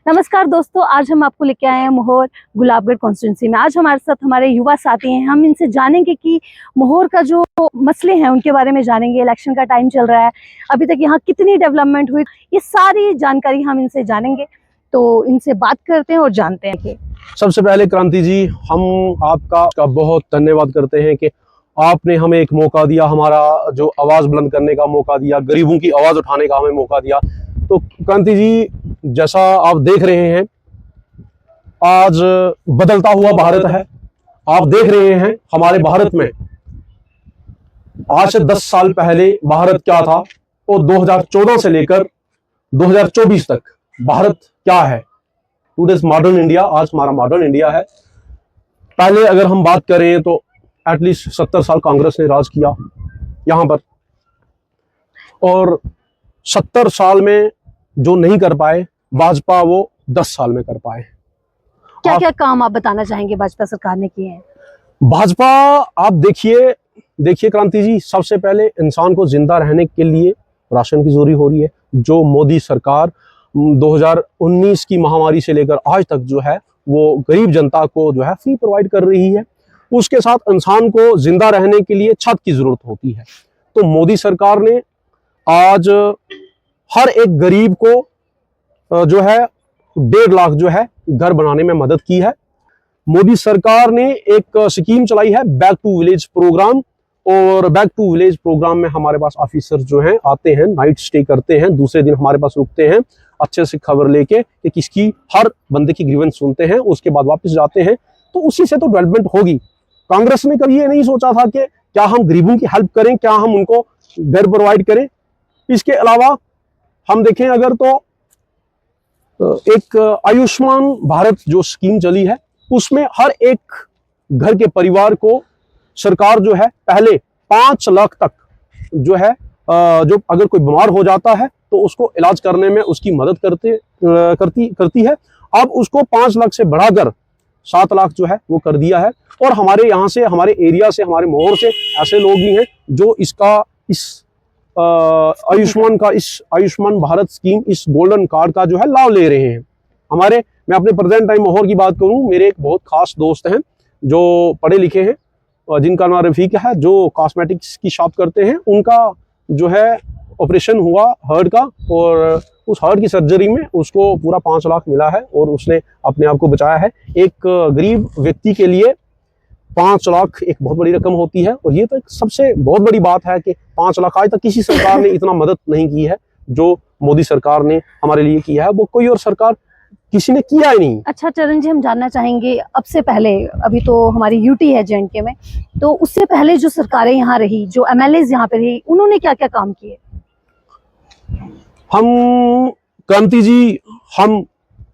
नमस्कार दोस्तों, आज हम आपको लेके आए हैं मोहोर गुलाबगढ़ कॉन्स्टिट्यूंसी में। आज हमारे साथ हमारे युवा साथी हैं। हम इनसे जानेंगे कि मोहोर का जो मसले हैं उनके बारे में जानेंगे। इलेक्शन का टाइम चल रहा है, अभी तक यहाँ कितनी डेवलपमेंट हुई, ये सारी जानकारी हम इनसे जानेंगे। तो इनसे बात करते हैं और जानते हैं कि सबसे पहले क्रांति जी, हम आपका बहुत धन्यवाद करते हैं कि आपने हमें एक मौका दिया, हमारा जो आवाज़ बुलंद करने का मौका दिया, गरीबों की आवाज़ उठाने का हमें मौका दिया। तो क्रांति जी, जैसा आप देख रहे हैं, आज बदलता हुआ भारत है। आप देख रहे हैं हमारे भारत में आज से 10 साल पहले भारत क्या था और 2014 से लेकर 2024 तक भारत क्या है। टूडेज मॉडर्न इंडिया, आज हमारा मॉडर्न इंडिया है। पहले अगर हम बात करें तो एटलीस्ट 70 साल कांग्रेस ने राज किया यहां पर, और 70 साल में जो नहीं कर पाए भाजपा, वो 10 साल में कर पाए। क्या क्या काम आप बताना चाहेंगे भाजपा सरकार ने किए हैं? भाजपा, आप देखिए क्रांति जी, सबसे पहले इंसान को जिंदा रहने के लिए राशन की जरूरी हो रही है। जो मोदी सरकार 2019 की महामारी से लेकर आज तक जो है वो गरीब जनता को जो है फ्री प्रोवाइड कर रही है। उसके साथ इंसान को जिंदा रहने के लिए छत की जरूरत होती है। तो मोदी सरकार ने आज हर एक गरीब को जो है 1.5 लाख जो है घर बनाने में मदद की है। मोदी सरकार ने एक स्कीम चलाई है, बैक टू विलेज प्रोग्राम। और बैक टू विलेज प्रोग्राम में हमारे पास ऑफिसर जो हैं आते हैं, नाइट स्टे करते हैं, दूसरे दिन हमारे पास रुकते हैं, अच्छे से खबर लेके कि किसकी, हर बंदे की ग्रीवेंस सुनते हैं, उसके बाद वापस जाते हैं। तो उसी से तो डेवलपमेंट होगी। कांग्रेस ने कभी ये नहीं सोचा था कि क्या हम गरीबों की हेल्प करें, क्या हम उनको घर प्रोवाइड करें। इसके अलावा हम देखें अगर तो एक आयुष्मान भारत जो स्कीम चली है, उसमें हर एक घर के परिवार को सरकार जो है पहले 5 लाख तक जो है, जो अगर कोई बीमार हो जाता है तो उसको इलाज करने में उसकी मदद करती है। अब उसको 5 लाख से बढ़ाकर 7 लाख जो है वो कर दिया है। और हमारे यहाँ से, हमारे एरिया से, हमारे मोहर से ऐसे लोग भी हैं जो इस आयुष्मान भारत स्कीम, इस गोल्डन कार्ड का जो है लाभ ले रहे हैं। मैं अपने प्रेजेंट टाइम मोहर की बात करूं, मेरे एक बहुत खास दोस्त हैं जो पढ़े लिखे हैं, जिनका नाम रफीक है, जो कॉस्मेटिक्स की शॉप करते हैं। उनका जो है ऑपरेशन हुआ हार्ट का, और उस हार्ट की सर्जरी में उसको पूरा 5 लाख मिला है और उसने अपने आप को बचाया है। एक गरीब व्यक्ति के लिए 5 लाख एक बहुत बड़ी रकम होती है। और ये तो एक सबसे बहुत बड़ी बात है कि 5 लाख आज तक किसी सरकार ने इतना मदद नहीं की है जो मोदी सरकार ने हमारे लिए किया है। वो कोई और सरकार किसी ने किया ही नहीं। अच्छा चरण जी, हम जानना चाहेंगे, अब से पहले, अभी तो हमारी यूटी है J&K में, तो उससे पहले जो सरकारें यहाँ रही, जो MLAs यहाँ पे रही, उन्होंने क्या क्या काम किए? हम क्रांति जी, हम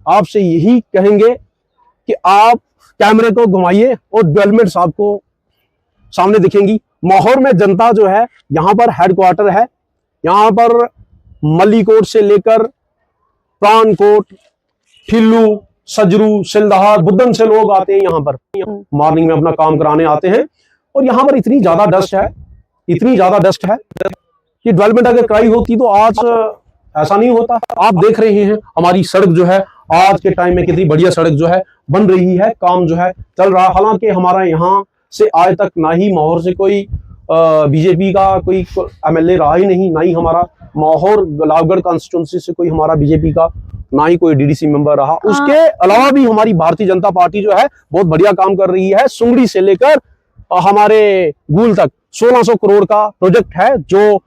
आपसे यही कहेंगे कि आप कैमरे को घुमाइए और डेवलपमेंट आपको सामने दिखेंगी। मोहर में जनता जो है, यहाँ पर हेडक्वार्टर है, यहाँ पर मल्लीकोट से लेकर प्राणकोट, ठिल्लू, सजरू, सिलदहार, बुद्धन से लोग आते हैं यहाँ पर मॉर्निंग में अपना काम कराने आते हैं। और यहाँ पर इतनी ज्यादा डस्ट है कि डेवलपमेंट अगर कराई होती तो आज ऐसा नहीं होता। आप देख रहे हैं हमारी सड़क जो है, आज के टाइम में कितनी बढ़िया सड़क जो है बन रही है, काम जो है चल रहा है। हालांकि हमारा यहाँ से आज तक ना ही मोहर से कोई बीजेपी का कोई MLA रहा ही नहीं, ना ही हमारा मोहर गुलाबगढ़ कॉन्स्टिट्यूंसी से कोई हमारा बीजेपी का, ना ही कोई DDC मेंबर रहा। उसके अलावा भी हमारी भारतीय जनता पार्टी जो है बहुत बढ़िया काम कर रही है। सुंगड़ी से लेकर हमारे गुल तक 1600 करोड़ का प्रोजेक्ट है जो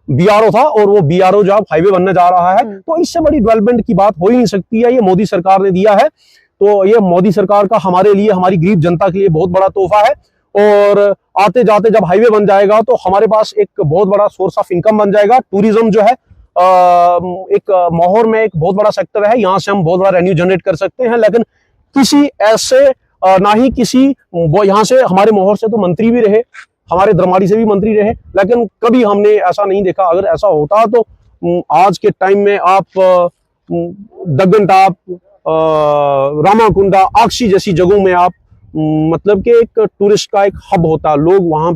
BRO था, और वो BRO जो हाईवे बनने जा रहा है। तो इससे बड़ी डेवलपमेंट की बात हो ही नहीं सकती है। ये मोदी सरकार ने दिया है, तो ये मोदी सरकार का हमारे लिए, हमारी गरीब जनता के लिए बहुत बड़ा तोहफा है। और आते जाते जब हाईवे बन जाएगा तो हमारे पास एक बहुत बड़ा सोर्स ऑफ इनकम बन जाएगा। टूरिज्म जो है एक मोहर में एक बहुत बड़ा सेक्टर है, यहाँ से हम बहुत बड़ा रेवेन्यू जनरेट कर सकते हैं। लेकिन किसी ऐसे ना ही किसी, यहाँ से हमारे मोहर से तो मंत्री भी रहे, हमारे धर्माड़ी से भी मंत्री रहे, लेकिन कभी हमने ऐसा नहीं देखा। अगर ऐसा होता तो आज के टाइम में आप दग्गनटाप, रामाकुंडा, आक्सी जैसी जगहों में आप मतलब कि एक टूरिस्ट का एक हब होता, लोग वहां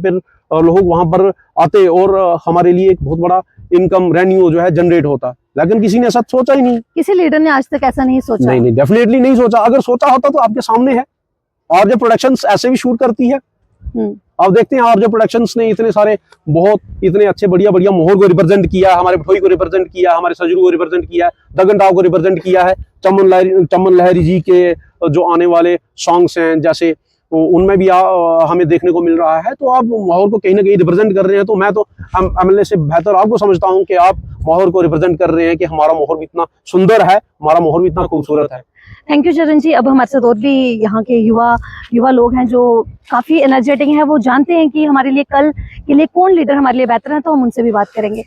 पर आते और हमारे लिए एक बहुत बड़ा इनकम रेवेन्यू जो है जनरेट होता। लेकिन किसी ने ऐसा सोचा ही नहीं। किसी लीडर ने आज तक ऐसा नहीं सोचा। नहीं नहीं, डेफिनेटली नहीं सोचा। अगर सोचा होता तो आपके सामने है। और जो प्रोडक्शंस ऐसे भी शूट करती है, अब देखते हैं। और जो प्रोडक्शंस ने इतने सारे बहुत इतने अच्छे बढ़िया बढ़िया मोहर को रिप्रेजेंट किया, हमारे भटोई को रिप्रेजेंट किया, हमारे सजरू को रिप्रेजेंट किया है, दगन राव को रिप्रेजेंट किया है। चमन लहरी जी के जो आने वाले सॉन्ग्स हैं जैसे उनमें भी हमें देखने को मिल रहा है। तो आप माहौल को कहीं ना कहीं रिप्रेजेंट कर रहे हैं। तो मैं तो एमएलए से बेहतर आपको समझता हूं कि आप माहौल को रिप्रेजेंट कर रहे हैं कि हमारा माहौल भी इतना सुंदर है, हमारा माहौल भी इतना खूबसूरत है। थैंक यू चरण जी। अब हमारे साथ और भी यहाँ के युवा लोग हैं जो काफी एनर्जेटिक हैं। वो जानते हैं कि हमारे लिए कल के लिए कौन लीडर हमारे लिए बेहतर है, तो हम उनसे भी बात करेंगे।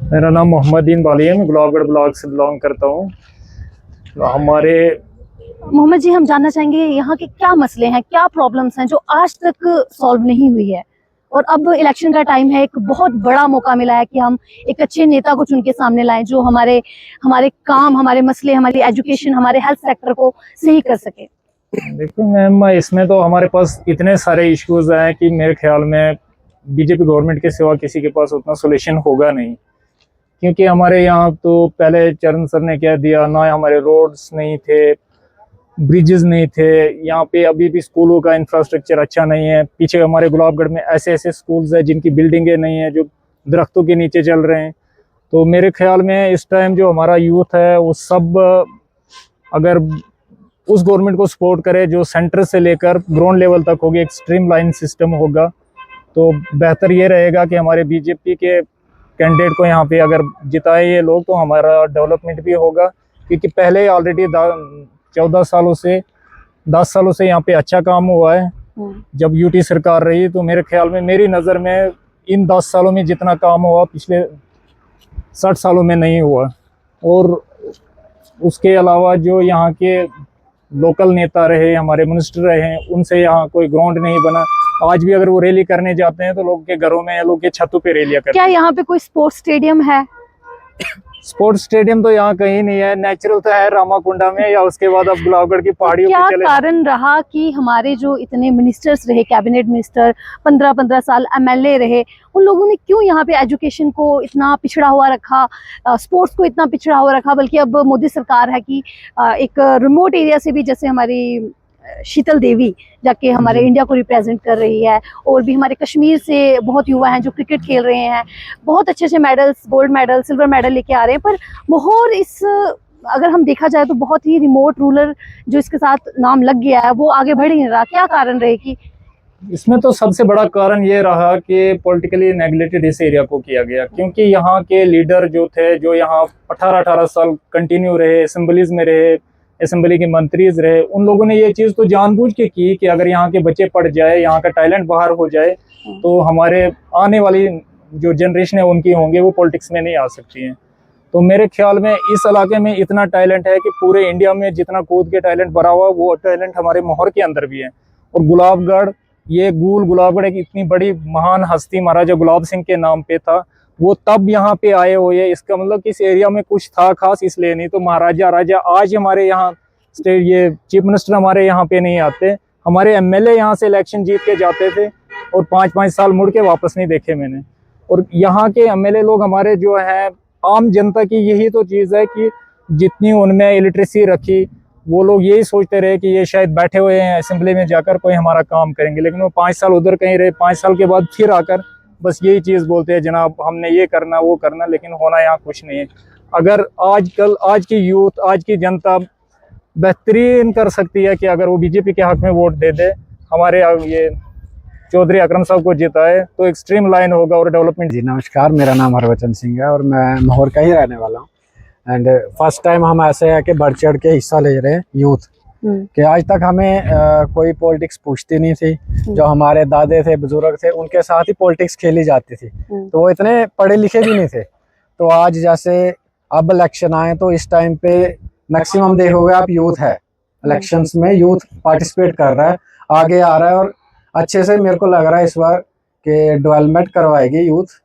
मेरा नाम मोहम्मदीन बाली है, मैं गुलाबगढ़ ब्लॉक से बिलोंग करता हूँ। हमारे मोहम्मद जी, हम जानना चाहेंगे यहाँ के क्या मसले हैं, क्या प्रॉब्लम्स हैं जो आज तक सॉल्व नहीं हुई है, और अब इलेक्शन का टाइम है, एक बहुत बड़ा मौका मिला है कि हम एक अच्छे नेता को चुन के सामने लाएं जो हमारे काम, हमारे मसले, हमारी एजुकेशन, हमारे हेल्थ सेक्टर को सही कर सके। देखो मैम, इसमें तो हमारे पास इतने सारे इश्यूज हैं कि मेरे ख्याल में बीजेपी गवर्नमेंट के सिवा किसी के पास उतना सोल्यूशन होगा नहीं। क्योंकि हमारे यहाँ तो पहले चरण सर ने कह दिया, ना हमारे रोड्स नहीं थे, ब्रिजेस नहीं थे, यहाँ पे अभी भी स्कूलों का इंफ्रास्ट्रक्चर अच्छा नहीं है। पीछे हमारे गुलाबगढ़ में ऐसे ऐसे स्कूल्स हैं जिनकी बिल्डिंगें नहीं है, जो दरख्तों के नीचे चल रहे हैं। तो मेरे ख्याल में इस टाइम जो हमारा यूथ है वो सब अगर उस गवर्नमेंट को सपोर्ट करे जो सेंटर से लेकर ग्राउंड लेवल तक होगी, एक स्ट्रीमलाइन सिस्टम होगा, तो बेहतर ये रहेगा कि हमारे बीजेपी के कैंडिडेट को यहाँ पे अगर जिताए ये लोग तो हमारा डेवलपमेंट भी होगा। क्योंकि पहले ऑलरेडी 14 सालों से 10 सालों से यहाँ पे अच्छा काम हुआ है जब यूटी सरकार रही। तो मेरे ख्याल में, मेरी नज़र में इन 10 सालों में जितना काम हुआ पिछले 60 सालों में नहीं हुआ। और उसके अलावा जो यहाँ के लोकल नेता रहे, हमारे मिनिस्टर रहे, उनसे यहाँ कोई ग्राउंड नहीं बना। आज भी अगर वो रैली करने जाते हैं तो लोग के घरों में, लोग के छतों पे रैलियां करते हैं। क्या यहाँ पे कोई स्पोर्ट्स स्टेडियम है? स्पोर्ट्स स्टेडियम तो यहाँ कहीं नहीं है। नेचुरल तो है रामाकुंडा में, या उसके बाद अब गुलाबगढ़ की पहाड़ियों पे चले। क्या कारण रहा कि हमारे जो इतने मिनिस्टर्स रहे, कैबिनेट मिनिस्टर, 15-15 साल एमएलए रहे, उन लोगों ने क्यों यहाँ पे एजुकेशन को इतना पिछड़ा हुआ रखा, स्पोर्ट्स को इतना पिछड़ा हुआ रखा? बल्कि अब मोदी सरकार है कि एक रिमोट एरिया से भी, जैसे हमारी शीतल देवी जाके हमारे इंडिया को रिप्रेजेंट कर रही है, और भी हमारे कश्मीर से बहुत युवा हैं जो क्रिकेट खेल रहे हैं, बहुत अच्छे अच्छे medals, gold medal, silver medal लेके आ रहे हैं। पर माहौल अगर हम देखा जाए तो बहुत ही रिमोट, रूरल जो इसके साथ नाम लग गया है, वो आगे बढ़ ही नहीं रहा। क्या कारण रहे कि इसमें तो सबसे बड़ा कारण ये रहा कि पॉलिटिकली नेग्लेक्टेड इस एरिया को किया गया। क्योंकि यहाँ के लीडर जो थे, जो यहाँ 18-18 साल कंटिन्यू रहे, असेंबलीज में रहे, असेंबली के मंत्रीज रहे, उन लोगों ने ये चीज़ तो जानबूझ के की कि अगर यहाँ के बच्चे पढ़ जाए, यहाँ का टैलेंट बाहर हो जाए, तो हमारे आने वाली जो जनरेशन है उनकी होंगे, वो पॉलिटिक्स में नहीं आ सकती हैं। तो मेरे ख्याल में इस इलाके में इतना टैलेंट है कि पूरे इंडिया में जितना कूद के टैलेंट भरा हुआ, वो टैलेंट हमारे मोहर के अंदर भी है। और गुलाबगढ़, ये गुलाबगढ़ एक इतनी बड़ी महान हस्ती महाराजा गुलाब सिंह के नाम पे था, वो तब यहाँ पे आए हुए हैं। इसका मतलब कि इस एरिया में कुछ था खास, इसलिए नहीं तो महाराजा राजा आज हमारे यहाँ स्टेट, ये चीफ मिनिस्टर हमारे यहाँ पे नहीं आते। हमारे एमएलए यहाँ से इलेक्शन जीत के जाते थे और 5-5 साल मुड़ के वापस नहीं देखे मैंने। और यहाँ के एमएलए लोग हमारे जो है, आम जनता की यही तो चीज़ है कि जितनी उनमें इलिटरेसी रखी, वो लोग यही सोचते रहे कि ये शायद बैठे हुए हैं असेंबली में जाकर कोई हमारा काम करेंगे। लेकिन वो 5 साल उधर कहीं रहे, 5 साल के बाद फिर आकर बस यही चीज़ बोलते हैं, जनाब हमने ये करना वो करना, लेकिन होना यहाँ कुछ नहीं है। अगर आज की यूथ, आज की जनता बेहतरीन कर सकती है कि अगर वो बीजेपी के हक में वोट दे दे, हमारे ये चौधरी अकरम साहब को जिताए, तो एक स्ट्रीम लाइन होगा और डेवलपमेंट। जी नमस्कार, मेरा नाम हरवचन सिंह है और मैं माहौर का ही रहने वाला हूँ। एंड फर्स्ट टाइम हम ऐसे है कि बढ़ चढ़ के हिस्सा ले रहे हैं यूथ कि आज तक हमें कोई पॉलिटिक्स पूछती नहीं थी। जो हमारे दादे थे, बुजुर्ग थे, उनके साथ ही पॉलिटिक्स खेली जाती थी, तो वो इतने पढ़े लिखे भी नहीं थे। तो आज जैसे अब इलेक्शन आए तो इस टाइम पे मैक्सिमम देखोगे आप यूथ है, इलेक्शंस में यूथ पार्टिसिपेट कर रहा है, आगे आ रहा है, और अच्छे से मेरे को लग रहा है इस बार कि डेवलपमेंट करवाएगी यूथ।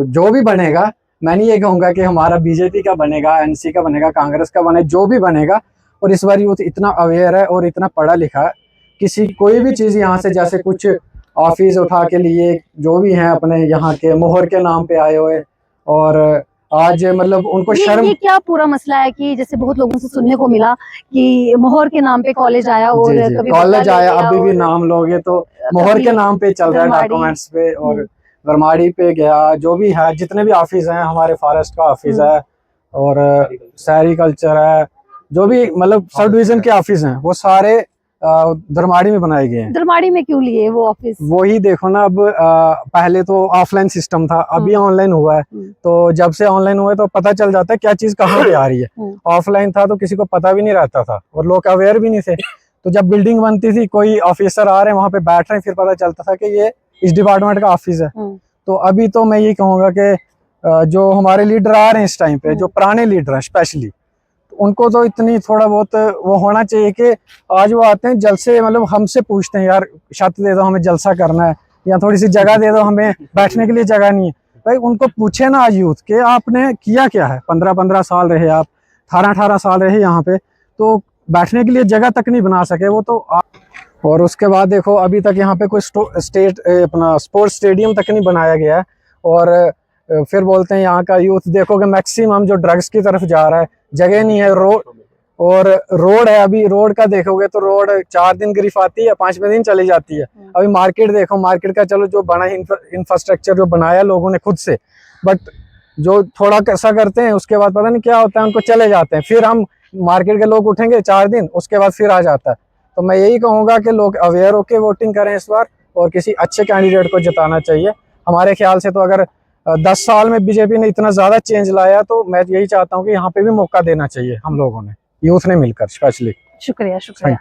जो भी बनेगा, मैं नहीं ये कहूँगा कि हमारा बीजेपी का बनेगा, एनसी का बनेगा, कांग्रेस का बने, जो भी बनेगा। और इस बार यूथ इतना अवेयर है और इतना पढ़ा लिखा है, किसी कोई भी चीज़ यहाँ से, जैसे कुछ ऑफिस उठा के लिए, जो भी हैं अपने यहाँ के मोहर के नाम पे आए हुए, और आज मतलब उनको शर्म। ये क्या पूरा मसला है कि जैसे बहुत लोगों से सुनने को मिला कि मोहर के नाम पे कॉलेज आया और जी, जी, कभी कॉलेज बदला ले आया, लिया अभी भी और नाम लोगे तो मोहर कभी के नाम पे चल रहा है बरमाड़ी। डॉक्यूमेंट्स पे, और बरमाड़ी पे गया, जो भी है जितने भी ऑफिस हैं, हमारे फॉरेस्ट का ऑफिस है और सेरिकल्चर है, जो भी मतलब सब डिवीजन के ऑफिस हैं वो सारे धर्माड़ी में बनाए गए हैं। दरमाड़ी में क्यों लिए वो ऑफिस? वही देखो ना, अब पहले तो ऑफलाइन सिस्टम था, अभी ऑनलाइन हुआ है, तो जब से ऑनलाइन हुआ है तो पता चल जाता है क्या चीज कहाँ पे आ रही है। ऑफलाइन था तो किसी को पता भी नहीं रहता था और लोग अवेयर भी नहीं थे, तो जब बिल्डिंग बनती थी कोई ऑफिसर आ रहे हैं वहां पे बैठ रहे हैं, फिर पता चलता था कि ये इस डिपार्टमेंट का ऑफिस है। तो अभी तो मैं यही कहूँगा कि जो हमारे लीडर आ रहे हैं इस टाइम पे, जो पुराने लीडर हैं स्पेशली, उनको तो इतनी थोड़ा बहुत वो होना चाहिए कि आज वो आते हैं जल से, मतलब हमसे पूछते हैं यार छत दे दो हमें, जलसा करना है, या थोड़ी सी जगह दे दो हमें, बैठने के लिए जगह नहीं है। भाई उनको पूछे ना आज यूथ के आपने किया क्या है, 15-15 साल रहे आप, 18-18 साल रहे यहाँ पे, तो बैठने के लिए जगह तक नहीं बना सके वो तो और उसके बाद देखो अभी तक यहाँ पे कोई अपना स्पोर्ट्स स्टेडियम तक नहीं बनाया गया है। और फिर बोलते हैं यहाँ का यूथ देखोगे मैक्सिमम जो ड्रग्स की तरफ जा रहा है, जगह नहीं है, रोड है, अभी रोड का देखोगे तो रोड 4 दिन ग्रिफ आती है, 5वें दिन चली जाती है। अभी मार्केट देखो, मार्केट का चलो जो बना इंफ्रास्ट्रक्चर जो बनाया लोगों ने खुद से, बट जो थोड़ा कैसा करते हैं उसके बाद पता नहीं क्या होता है, उनको चले जाते हैं, फिर हम मार्केट के लोग उठेंगे 4 दिन, उसके बाद फिर आ जाता है। तो मैं यही कहूँगा कि लोग अवेयर होकर वोटिंग करें इस बार और किसी अच्छे कैंडिडेट को जिताना चाहिए। हमारे ख्याल से तो अगर 10 साल में बीजेपी ने इतना ज्यादा चेंज लाया तो मैं यही चाहता हूँ कि यहाँ पे भी मौका देना चाहिए हम लोगों ने, यूथ ने मिलकर स्पेशली। शुक्रिया शुक्रिया।